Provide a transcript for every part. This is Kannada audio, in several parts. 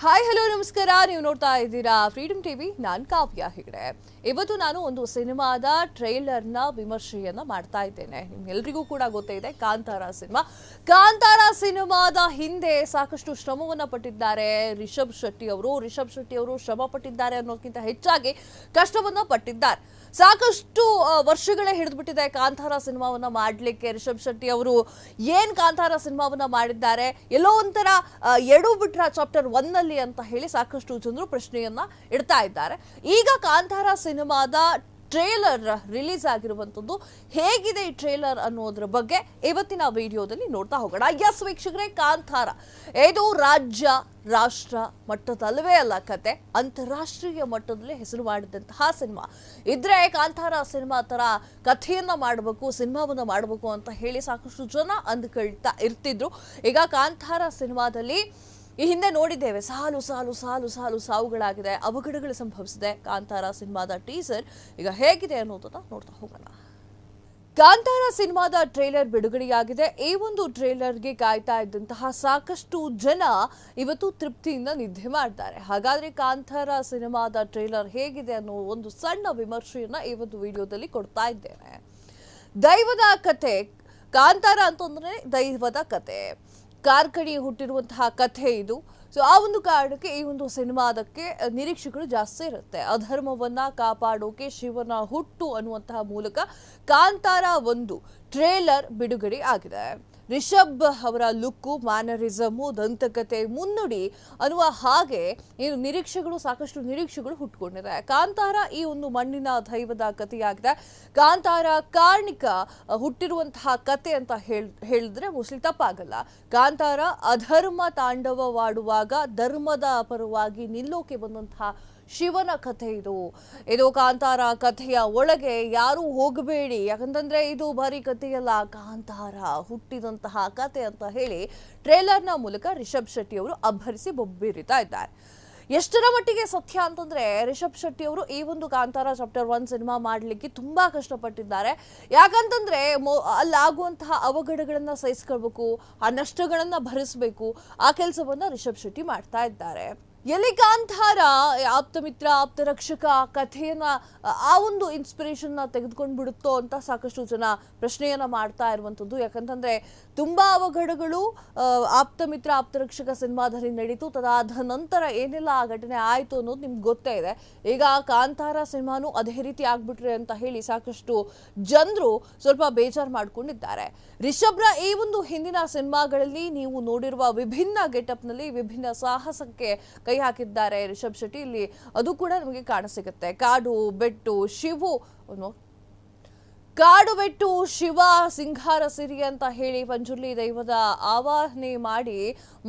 ಹಾಯ್ ಹಲೋ ನಮಸ್ಕಾರ. ನೀವು ನೋಡ್ತಾ ಇದ್ದೀರಾ ಫ್ರೀಡಮ್ ಟಿವಿ. ನಾನು ಕಾವ್ಯ ಹೆಗಡೆ. ಇವತ್ತು ನಾನು ಒಂದು ಸಿನಿಮಾದ ಟ್ರೈಲರ್ನ ವಿಮರ್ಶೆಯನ್ನ ಮಾಡ್ತಾ ಇದ್ದೇನೆ. ನಿಮ್ಗೆಲ್ರಿಗೂ ಕೂಡ ಗೊತ್ತೇ ಇದೆ ಕಾಂತಾರ ಸಿನಿಮಾದ ಹಿಂದೆ ಸಾಕಷ್ಟು ಶ್ರಮವನ್ನ ಪಟ್ಟಿದ್ದಾರೆ ರಿಷಬ್ ಶೆಟ್ಟಿ ಅವರು ಶ್ರಮ ಪಟ್ಟಿದ್ದಾರೆ ಅನ್ನೋದಕ್ಕಿಂತ ಹೆಚ್ಚಾಗಿ ಕಷ್ಟವನ್ನ ಪಟ್ಟಿದ್ದಾರೆ. ಸಾಕಷ್ಟು ವರ್ಷಗಳೇ ಹಿಡಿದ್ಬಿಟ್ಟಿದೆ ಕಾಂತಾರ ಸಿನಿಮಾವನ್ನ ಮಾಡಲಿಕ್ಕೆ. ರಿಷಬ್ ಶೆಟ್ಟಿ ಅವರು ಏನ್ ಕಾಂತಾರ ಸಿನಿಮಾವನ್ನ ಮಾಡಿದ್ದಾರೆ, ಎಲ್ಲೋ ಒಂಥರ ಎಡು ಬಿಟ್ರ ಚಾಪ್ಟರ್ 1 ನಲ್ಲಿ ಅಂತ ಹೇಳಿ ಸಾಕಷ್ಟು ಜನರು ಪ್ರಶ್ನೆಯನ್ನ ಇಡ್ತಾ ಇದ್ದಾರೆ. ಈಗ ಕಾಂತಾರ ಸಿನಿಮಾದ ಟ್ರೇಲರ್ ರಿಲೀಸ್ ಆಗಿರುವಂತದ್ದು ಹೇಗಿದೆ ಈ ಟ್ರೇಲರ್ ಅನ್ನೋದ್ರ ಬಗ್ಗೆ ಇವತ್ತಿನ ವಿಡಿಯೋದಲ್ಲಿ ನೋಡ್ತಾ ಹೋಗೋಣ. ಎಸ್ ವೀಕ್ಷಕರೇ, ಕಾಂತಾರ ಇದು ರಾಜ್ಯ ರಾಷ್ಟ್ರ ಮಟ್ಟದಲ್ಲವೇ ಅಲ್ಲ ಕತೆ, ಅಂತಾರಾಷ್ಟ್ರೀಯ ಮಟ್ಟದಲ್ಲಿ ಹೆಸರು ಮಾಡಿದಂತಹ ಸಿನಿಮಾ. ಇದ್ರೆ ಕಾಂತಾರ ಸಿನಿಮಾ ತರ ಕಥೆಯನ್ನ ಮಾಡಬೇಕು, ಸಿನಿಮಾವನ್ನ ಮಾಡಬೇಕು ಅಂತ ಹೇಳಿ ಸಾಕಷ್ಟು ಜನ ಅಂದುಕೊಳ್ತಾ ಇರ್ತಿದ್ರು. ಈಗ ಕಾಂತಾರ ಸಿನಿಮಾದಲ್ಲಿ ಈ ಹಿಂದೆ ನೋಡಿದ್ದೇವೆ, ಸಾಲು ಸಾವುಗಳಾಗಿದೆ, ಅವಘಡಗಳು ಸಂಭವಿಸಿದೆ. ಕಾಂತಾರ ಸಿನಿಮಾದ ಟೀಸರ್ ಈಗ ಹೇಗಿದೆ ಅನ್ನೋದನ್ನ ನೋಡ್ತಾ ಹೋಗೋಣ. ಕಾಂತಾರ ಸಿನಿಮಾದ ಟ್ರೇಲರ್ ಬಿಡುಗಡೆಯಾಗಿದೆ. ಈ ಒಂದು ಟ್ರೇಲರ್ಗೆ ಕಾಯ್ತಾ ಇದ್ದಂತಹ ಸಾಕಷ್ಟು ಜನ ಇವತ್ತು ತೃಪ್ತಿಯಿಂದ ನಿದ್ದೆ ಮಾಡ್ತಾರೆ. ಹಾಗಾದ್ರೆ ಕಾಂತಾರ ಸಿನಿಮಾದ ಟ್ರೇಲರ್ ಹೇಗಿದೆ ಅನ್ನೋ ಒಂದು ಸಣ್ಣ ವಿಮರ್ಶೆಯನ್ನ ಈ ಒಂದು ವಿಡಿಯೋದಲ್ಲಿ ಕೊಡ್ತಾ ಇದ್ದೇನೆ. ದೈವದ ಕತೆ, ಕಾಂತಾರ ಅಂತಂದ್ರೆ ದೈವದ ಕತೆ, ಕಾರ್ಕಡಿ ಹುಟ್ಟಿರುವಂತಹ ಕಥೆ ಇದು. ಸೊ ಆ ಒಂದು ಕಾರಣಕ್ಕೆ ಈ ಒಂದು ಸಿನಿಮಾದಕ್ಕೆ ನಿರೀಕ್ಷೆಗಳು ಜಾಸ್ತಿ ಇರುತ್ತೆ. ಅಧರ್ಮವನ್ನ ಕಾಪಾಡೋಕೆ ಶಿವನ ಹುಟ್ಟು ಅನ್ನುವಂತಹ ಮೂಲಕ ಕಾಂತಾರ ಒಂದು ಟ್ರೇಲರ್ ಬಿಡುಗಡೆ ಆಗಿದೆ. ರಿಷಬ್ ಅವರ ಲುಕ್ಕು, ಮ್ಯಾನರಿಸಮು, ದಂತಕತೆ, ಮುನ್ನುಡಿ ಅನ್ನುವ ಹಾಗೆ ಏನು ಸಾಕಷ್ಟು ನಿರೀಕ್ಷೆಗಳು ಹುಟ್ಟುಕೊಂಡಿದೆ. ಕಾಂತಾರ ಈ ಒಂದು ಮಣ್ಣಿನ ದೈವದ ಕಥೆಯಾಗಿದೆ. ಕಾಂತಾರ ಕಾರ್ಣಿಕ ಹುಟ್ಟಿರುವಂತಹ ಕತೆ ಅಂತ ಹೇಳಿದ್ರೆ ಮೋಸ್ಟ್ಲಿ ತಪ್ಪಾಗಲ್ಲ. ಕಾಂತಾರ ಅಧರ್ಮ ತಾಂಡವವಾಡುವಾಗ ಧರ್ಮದ ಪರವಾಗಿ ನಿಲ್ಲೋಕೆ ಬಂದಂತಹ ಶಿವನ ಕಥೆ ಇದು ಕಾಂತಾರ ಕಥೆಯ ಒಳಗೆ ಯಾರೂ ಹೋಗಬೇಡಿ, ಯಾಕಂತಂದ್ರೆ ಇದು ಬರೀ ಕಥೆಯಲ್ಲ, ಕಾಂತಾರ ಹುಟ್ಟಿದಂತಹ ಕಥೆ ಅಂತ ಹೇಳಿ ಟ್ರೇಲರ್ನ ಮೂಲಕ ರಿಷಬ್ ಶೆಟ್ಟಿ ಅವರು ಅಬ್ಬರಿಸಿ ಬೊಬ್ಬಿರಿತಾ ಇದ್ದಾರೆ. ಎಷ್ಟರ ಮಟ್ಟಿಗೆ ಸತ್ಯ ಅಂತಂದ್ರೆ ರಿಷಬ್ ಶೆಟ್ಟಿ ಅವರು ಈ ಒಂದು ಕಾಂತಾರ ಚಾಪ್ಟರ್ 1 ಸಿನಿಮಾ ಮಾಡಲಿಕ್ಕೆ ತುಂಬಾ ಕಷ್ಟಪಟ್ಟಿದ್ದಾರೆ. ಯಾಕಂತಂದ್ರೆ ಅಲ್ಲಾಗುವಂತಹ ಅವಘಡಗಳನ್ನ ಸಹಿಸ್ಕೊಳ್ಬೇಕು, ಆ ನಷ್ಟಗಳನ್ನ ಭರಿಸಬೇಕು, ಆ ಕೆಲಸವನ್ನ ರಿಷಬ್ ಶೆಟ್ಟಿ ಮಾಡ್ತಾ ಇದ್ದಾರೆ. ಎಲ್ಲಿ ಕಾಂತಾರ ಆಪ್ತಮಿತ್ರ ಆಪ್ತರಕ್ಷಕ ಕಥೆಯನ್ನ ಆ ಒಂದು ಇನ್ಸ್ಪಿರೇಷನ್ ತೆಗೆದುಕೊಂಡು ಬಿಡುತ್ತೋ ಅಂತ ಸಾಕಷ್ಟು ಜನ ಪ್ರಶ್ನೆಯನ್ನ ಮಾಡ್ತಾ ಇರುವಂತದ್ದು. ಯಾಕಂತಂದ್ರೆ ತುಂಬಾ ಅವಘಡಗಳು ಆಪ್ತಮಿತ್ರ ಆಪ್ತರಕ್ಷಕ ಸಿನಿಮಾದಲ್ಲಿ ನಡೀತು. ತದಾದ ನಂತರ ಏನೆಲ್ಲ ಆ ಘಟನೆ ಆಯ್ತು ಅನ್ನೋದು ನಿಮ್ಗೆ ಗೊತ್ತೇ ಇದೆ. ಈಗ ಕಾಂತಾರ ಸಿನಿಮಾನು ಅದೇ ರೀತಿ ಆಗ್ಬಿಟ್ರೆ ಅಂತ ಹೇಳಿ ಸಾಕಷ್ಟು ಜನರು ಸ್ವಲ್ಪ ಬೇಜಾರು ಮಾಡ್ಕೊಂಡಿದ್ದಾರೆ. ರಿಷಬ್ರ ಈ ಒಂದು ಹಿಂದಿನ ಸಿನಿಮಾಗಳಲ್ಲಿ ನೀವು ನೋಡಿರುವ ವಿಭಿನ್ನ ಗೆಟಪ್ ನಲ್ಲಿ ವಿಭಿನ್ನ ಸಾಹಸಕ್ಕೆ ಕೈ ಹಾಕಿದ್ದಾರೆ ರಿಷಬ್ ಶೆಟ್ಟಿ. ಇಲ್ಲಿ ಅದು ಕೂಡ ನಮಗೆ ಕಾಣಸಿಗುತ್ತೆ. ಕಾಡು ಬೆಟ್ಟು ಶಿವ ಸಿಂಗಾರ ಸಿರಿ ಅಂತ ಹೇಳಿ ಪಂಜುರ್ಲಿ ದೈವದ ಆವಾಹನೆ ಮಾಡಿ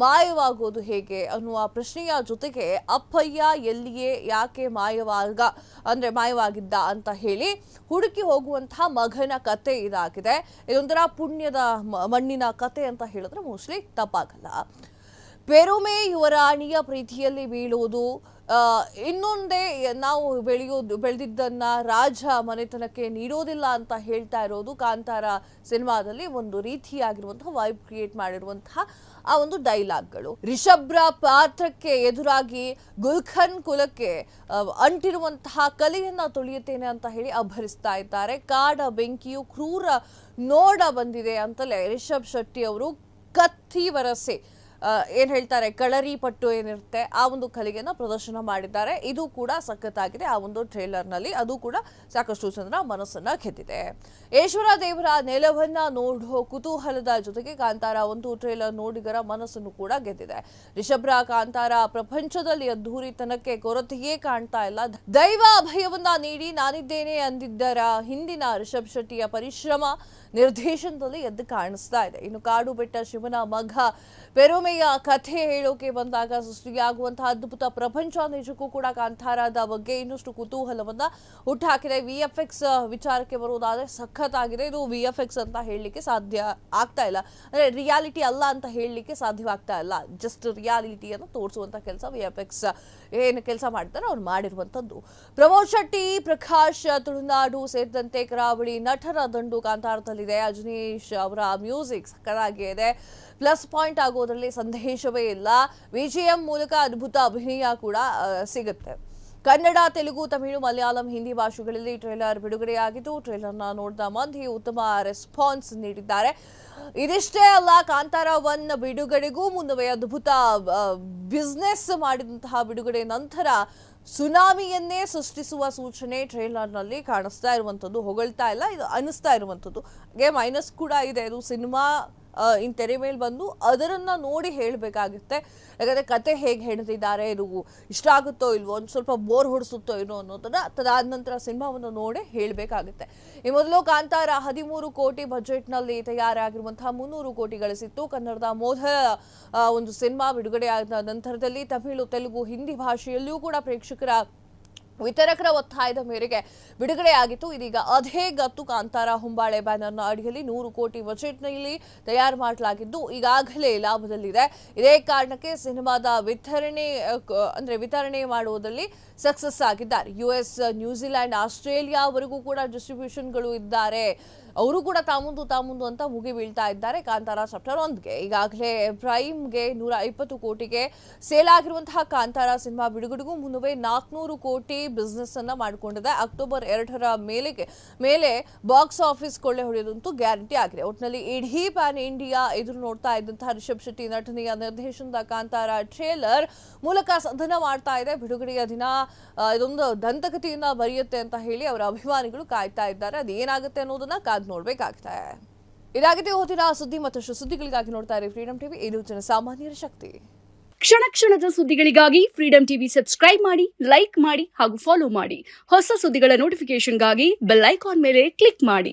ಮಾಯವಾಗೋದು ಹೇಗೆ ಅನ್ನುವ ಪ್ರಶ್ನೆಯ ಜೊತೆಗೆ ಅಪ್ಪಯ್ಯ ಎಲ್ಲಿಯೇ ಯಾಕೆ ಮಾಯವಾಗಿದ್ದ ಅಂತ ಹೇಳಿ ಹುಡುಕಿ ಹೋಗುವಂತಹ ಮಗನ ಕತೆ ಇದಾಗಿದೆ. ಇದೊಂಥರ ಪುಣ್ಯದ ಮಣ್ಣಿನ ಕತೆ ಅಂತ ಹೇಳಿದ್ರೆ ಮೋಸ್ಟ್ಲಿ ತಪ್ಪಾಗಲ್ಲ. ಪೆರುಮೆ ಯುವರಾಣಿಯ ಪ್ರೀತಿಯಲ್ಲಿ ಬೀಳುವುದು, ಇನ್ನೊಂದೇ ನಾವು ಬೆಳೆದಿದ್ದನ್ನ ರಾಜ ಮನೆತನಕ್ಕೆ ನೀಡೋದಿಲ್ಲ ಅಂತ ಹೇಳ್ತಾ ಇರೋದು ಕಾಂತಾರ ಸಿನಿಮಾದಲ್ಲಿ ಒಂದು ರೀತಿಯಾಗಿರುವಂತಹ ವೈಬ್ ಕ್ರಿಯೇಟ್ ಮಾಡಿರುವಂತಹ ಆ ಒಂದು ಡೈಲಾಗ್ಗಳು. ರಿಷಬ್ರ ಪಾತ್ರಕ್ಕೆ ಎದುರಾಗಿ ಗುಲ್ಖನ್ ಕುಲಕ್ಕೆ ಅಂಟಿರುವಂತಹ ಕಲೆಯನ್ನ ತೊಳೆಯುತ್ತೇನೆ ಅಂತ ಹೇಳಿ ಅಬ್ಬರಿಸ್ತಾ ಇದ್ದಾರೆ. ಕಾಡ ಬೆಂಕಿಯು ಕ್ರೂರ ನೋಡ ಬಂದಿದೆ ಅಂತಲೇ ರಿಷಬ್ ಶೆಟ್ಟಿ ಅವರು ಕತ್ತಿ ವರಸೆ ಏನ್ ಹೇಳ್ತಾರೆ, ಕಳರಿ ಪಟ್ಟು ಏನಿರುತ್ತೆ ಆ ಒಂದು ಕಲೆಯನ್ನ ಪ್ರದರ್ಶನ ಮಾಡಿದ್ದಾರೆ. ಇದು ಕೂಡ ಸಖತ್ತಾಗಿದೆ. ಆ ಒಂದು ಟ್ರೇಲರ್ ನಲ್ಲಿ ಅದು ಕೂಡ ಸಾಕಷ್ಟು ಜನರ ಮನಸ್ಸನ್ನ ಗೆದ್ದಿದೆ. ಈಶ್ವರ ದೇವರ ನೆಲವನ್ನ ನೋಡೋ ಕುತೂಹಲದ ಜೊತೆಗೆ ಕಾಂತಾರ ಒಂದು ಟ್ರೇಲರ್ ನೋಡಿಗರ ಮನಸ್ಸನ್ನು ಕೂಡ ಗೆದ್ದಿದೆ. ರಿಷಬ್ರ ಕಾಂತಾರ ಪ್ರಪಂಚದಲ್ಲಿ ಅದ್ಧೂರಿತನಕ್ಕೆ ಕೊರತೆಯೇ ಕಾಣ್ತಾ ಇಲ್ಲ. ದೈವ ಅಭಯವನ್ನ ನೀಡಿ ನಾನಿದ್ದೇನೆ ಅಂದಿದ್ದರ ಹಿಂದಿನ ರಿಷಬ್ ಶೆಟ್ಟಿಯ ಪರಿಶ್ರಮ ನಿರ್ದೇಶನದಲ್ಲಿ ಎದ್ದು ಕಾಣಿಸ್ತಾ ಇದೆ. ಇನ್ನು ಕಾಡು ಬೆಟ್ಟ ಶಿವನ ಮಗ ಪೆರುಮೆಯ ಕಥೆ ಹೇಳೋಕೆ ಬಂದಾಗ ಸೃಷ್ಟಿಯಾಗುವಂತಹ ಅದ್ಭುತ ಪ್ರಪಂಚ ನಿಜಕ್ಕೂ ಕೂಡ ಕಾಂತಾರದ ಬಗ್ಗೆ ಇನ್ನಷ್ಟು ಕುತೂಹಲವನ್ನ ಹುಟ್ಟುಹಾಕಿದೆ. VFX ವಿಚಾರಕ್ಕೆ ಬರುವುದಾದ್ರೆ ಸಖತ್ತಾಗಿದೆ. ಇದು VFX ಅಂತ ಹೇಳಲಿಕ್ಕೆ ಸಾಧ್ಯ ಆಗ್ತಾ ಇಲ್ಲ, ಅಂದ್ರೆ ರಿಯಾಲಿಟಿ ಅಲ್ಲ ಅಂತ ಹೇಳಲಿಕ್ಕೆ ಸಾಧ್ಯವಾಗ್ತಾ ಇಲ್ಲ. ಜಸ್ಟ್ ರಿಯಾಲಿಟಿಯನ್ನು ತೋರಿಸುವಂತ ಕೆಲಸ VFX ಏನು ಕೆಲಸ ಮಾಡ್ತಾರೆ ಅವ್ರು ಮಾಡಿರುವಂತದ್ದು. ಪ್ರಮೋದ್ ಶೆಟ್ಟಿ, ಪ್ರಕಾಶ್ ತುಳುನಾಡು ಸೇರಿದಂತೆ ಕರಾವಳಿ ನಟರ ದಂಡು ಕಾಂತಾರದಲ್ಲಿದೆ. ಅಜನೀಶ್ ಅವರ ಮ್ಯೂಸಿಕ್ ಸಖತ್ತಾಗಿದೆ. ಪ್ಲಸ್ ಪಾಯಿಂಟ್ ಆಗೋದ್ರಲ್ಲಿ ಸಂದೇಶವೇ ಇಲ್ಲ. ವಿಜಿಎಂ ಮೂಲಕ ಅದ್ಭುತ ಅಭಿನಯ ಕೂಡ ಸಿಗುತ್ತೆ. ಕನ್ನಡ, ತೆಲುಗು, ತಮಿಳು, ಮಲಯಾಳಂ, ಹಿಂದಿ ಭಾಷೆಗಳಲ್ಲಿ ಟ್ರೇಲರ್ ಬಿಡುಗಡೆಯಾಗಿದ್ದು ಟ್ರೇಲರ್ನ ನೋಡಿದ ಮಂದಿ ಉತ್ತಮ ರೆಸ್ಪಾನ್ಸ್ ನೀಡಿದ್ದಾರೆ. ಇದಿಷ್ಟೇ ಅಲ್ಲ, ಕಾಂತಾರ 1 ಬಿಡುಗಡೆಗೂ ಮುನ್ನವೇ ಅದ್ಭುತ ಬಿಸ್ನೆಸ್ ಮಾಡಿದಂತಹ ಬಿಡುಗಡೆ ನಂತರ ಸುನಾಮಿಯನ್ನೇ ಸೃಷ್ಟಿಸುವ ಸೂಚನೆ ಟ್ರೇಲರ್ನಲ್ಲಿ ಕಾಣಿಸ್ತಾ ಇರುವಂಥದ್ದು. ಹೊಗಳ್ತಾ ಇಲ್ಲ, ಇದು ಅನಿಸ್ತಾ ಇರುವಂಥದ್ದು. ಹಾಗೆ ಮೈನಸ್ ಕೂಡ ಇದೆ. ಇದು ಸಿನಿಮಾ ಇನ್ ತೆರೆ ಮೇಲೆ ಬಂದು ಅದರನ್ನ ನೋಡಿ ಹೇಳಬೇಕಾಗುತ್ತೆ. ಯಾಕಂದರೆ ಕತೆ ಹೇಗೆ ಹೆಣೆದಿದ್ದಾರೆ, ಇದು ಇಷ್ಟ ಆಗುತ್ತೋ ಇಲ್ವೋ, ಒಂದು ಸ್ವಲ್ಪ ಬೋರ್ ಹೊಡಿಸುತ್ತೋ ಏನೋ ಅನ್ನೋದನ್ನ ತದಾದ ನಂತರ ಸಿನಿಮಾವನ್ನು ನೋಡಿ ಹೇಳಬೇಕಾಗುತ್ತೆ. ಈ ಮೊದಲು ಕಾಂತಾರ 13 ಕೋಟಿ ಬಜೆಟ್ನಲ್ಲಿ ತಯಾರಾಗಿರುವಂತಹ 300 ಕೋಟಿ ಗಳಿಸಿತ್ತು. ಕನ್ನಡದ ಮೊದಲ ಒಂದು ಸಿನಿಮಾ ಬಿಡುಗಡೆಯಾದ ನಂತರದಲ್ಲಿ ತಮಿಳು, ತೆಲುಗು, ಹಿಂದಿ ಭಾಷೆಯಲ್ಲಿಯೂ ಕೂಡ ಪ್ರೇಕ್ಷಕರ ವಿತರಕರ ಒತ್ತಾಯದ ಮೇರೆಗೆ ಬಿಡುಗಡೆಯಾಗಿತ್ತು. ಇದೀಗ ಅದೇ ಗತ್ತು ಕಾಂತಾರ ಹೊಂಬಾಳೆ ಬ್ಯಾನರ್ನ ಅಡಿಯಲ್ಲಿ 100 ಕೋಟಿ ಬಜೆಟ್ನಲ್ಲಿ ತಯಾರು ಮಾಡಲಾಗಿದ್ದು ಈಗಾಗಲೇ ಲಾಭದಲ್ಲಿದೆ. ಇದೇ ಕಾರಣಕ್ಕೆ ಸಿನಿಮಾದ ವಿತರಣೆ ಮಾಡುವುದರಲ್ಲಿ ಸಕ್ಸಸ್ ಆಗಿದ್ದಾರೆ. US, ನ್ಯೂಜಿಲೆಂಡ್, ಆಸ್ಟ್ರೇಲಿಯಾವರೆಗೂ ಕೂಡ ಡಿಸ್ಟ್ರಿಬ್ಯೂಷನ್ಗಳು ಇದ್ದಾರೆ. ಅವರು ಕೂಡ ತಾಮುಂದು ಅಂತ ಮುಗಿ ಬೀಳ್ತಾ ಇದ್ದಾರೆ. ಕಾಂತಾರ ಚಾಪ್ಟರ್ 1ಗೆ ಈಗಾಗಲೇ ಪ್ರೈಮ್ಗೆ 120 ಕೋಟಿಗೆ ಸೇಲ್ ಆಗಿರುವಂತಹ ಕಾಂತಾರ ಸಿನಿಮಾ ಬಿಡುಗಡೆಗೂ ಮುನ್ನವೇ 400 ಕೋಟಿ ಬಿಸ್ನೆಸ್ ಅನ್ನ ಮಾಡಿಕೊಂಡಿದೆ. ಅಕ್ಟೋಬರ್ 2ರ ಮೇಲೆ ಬಾಕ್ಸ್ ಆಫೀಸ್ ಕೊಳ್ಳೆ ಹೊಡೆಯೋದಂತೂ ಗ್ಯಾರಂಟಿ ಆಗಿದೆ. ಒಟ್ಟಿನಲ್ಲಿ ಇಡೀ ಪ್ಯಾನ್ ಇಂಡಿಯಾ ಎದುರು ನೋಡ್ತಾ ಇದ್ದಂತಹ ರಿಷಬ್ ಶೆಟ್ಟಿ ನಟನೆಯ ನಿರ್ದೇಶನದ ಕಾಂತಾರ ಟ್ರೇಲರ್ ಮೂಲಕ ಸಂಧಾನ ಮಾಡ್ತಾ ಇದೆ. ಬಿಡುಗಡೆಯ ದಿನ ಇದೊಂದು ದಂತಕಥೆಯನ್ನ ಬರೆಯುತ್ತೆ ಅಂತ ಹೇಳಿ ಅವರ ಅಭಿಮಾನಿಗಳು ಕಾಯ್ತಾ ಇದ್ದಾರೆ. ಅದೇನಾಗುತ್ತೆ ಅನ್ನೋದನ್ನ ಕಾದು ನೋಡ್ಬೇಕಾಗ್ತಾ ಇದೆ. ಇದಾಗಿದೆ ಹೊತ್ತಿನ ಸುದ್ದಿ. ಮತ್ತಷ್ಟು ಸುದ್ದಿಗಳಿಗಾಗಿ ನೋಡ್ತಾ ಇರಿ ಫ್ರೀಡಂ ಟಿವಿ. ಇದು ಜನಸಾಮಾನ್ಯರ ಶಕ್ತಿ. ಕ್ಷಣ ಕ್ಷಣದ ಸುದ್ದಿಗಳಿಗಾಗಿ ಫ್ರೀಡಂ ಟಿವಿ ಸಬ್ಸ್ಕ್ರೈಬ್ ಮಾಡಿ, ಲೈಕ್ ಮಾಡಿ ಹಾಗೂ ಫಾಲೋ ಮಾಡಿ. ಹೊಸ ಸುದ್ದಿಗಳ ನೋಟಿಫಿಕೇಶನ್ಗಾಗಿ ಬೆಲ್ ಐಕಾನ್ ಮೇಲೆ ಕ್ಲಿಕ್ ಮಾಡಿ.